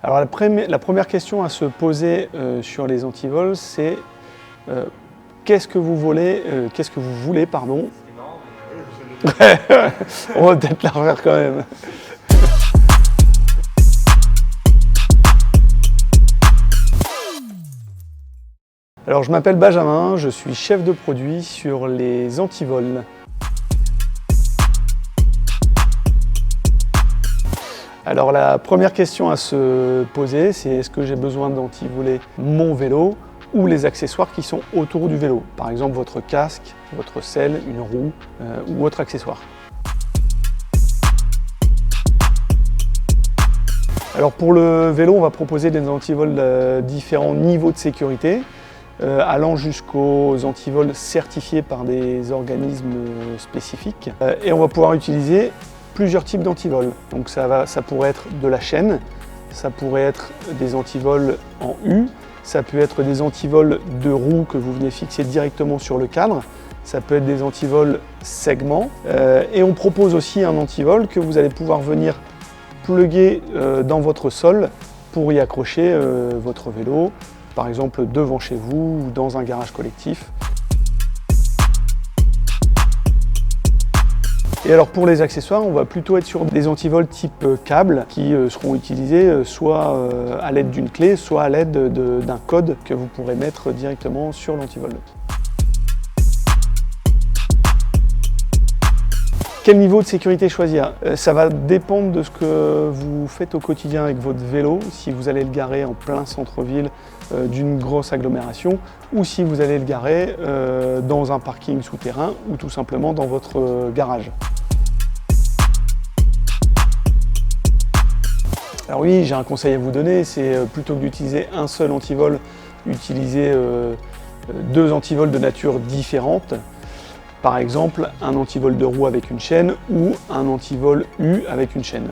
Alors la première question à se poser sur les antivols, c'est qu'est-ce que vous voulez, pardon. On va peut-être la refaire quand même. Alors je m'appelle Benjamin, je suis chef de produit sur les antivols. Alors la première question à se poser, c'est est-ce que j'ai besoin d'antivoler mon vélo ou les accessoires qui sont autour du vélo, par exemple votre casque, votre selle, une roue ou autre accessoire. Alors pour le vélo, on va proposer des antivols de différents niveaux de sécurité, allant jusqu'aux antivols certifiés par des organismes spécifiques. Et on va pouvoir utiliser plusieurs types d'antivols. Donc ça pourrait être de la chaîne, ça pourrait être des antivols en U, ça peut être des antivols de roues que vous venez fixer directement sur le cadre, ça peut être des antivols segments. Et on propose aussi un antivol que vous allez pouvoir venir plugger dans votre sol pour y accrocher votre vélo, par exemple devant chez vous ou dans un garage collectif. Et alors pour les accessoires, on va plutôt être sur des antivols type câble qui seront utilisés soit à l'aide d'une clé, soit à l'aide d'un code que vous pourrez mettre directement sur l'antivol. Quel niveau de sécurité choisir? Ça va dépendre de ce que vous faites au quotidien avec votre vélo, si vous allez le garer en plein centre-ville d'une grosse agglomération ou si vous allez le garer dans un parking souterrain ou tout simplement dans votre garage. Alors oui, j'ai un conseil à vous donner, c'est plutôt que d'utiliser un seul antivol, utiliser deux antivols de nature différente. Par exemple, un antivol de roue avec une chaîne ou un antivol U avec une chaîne.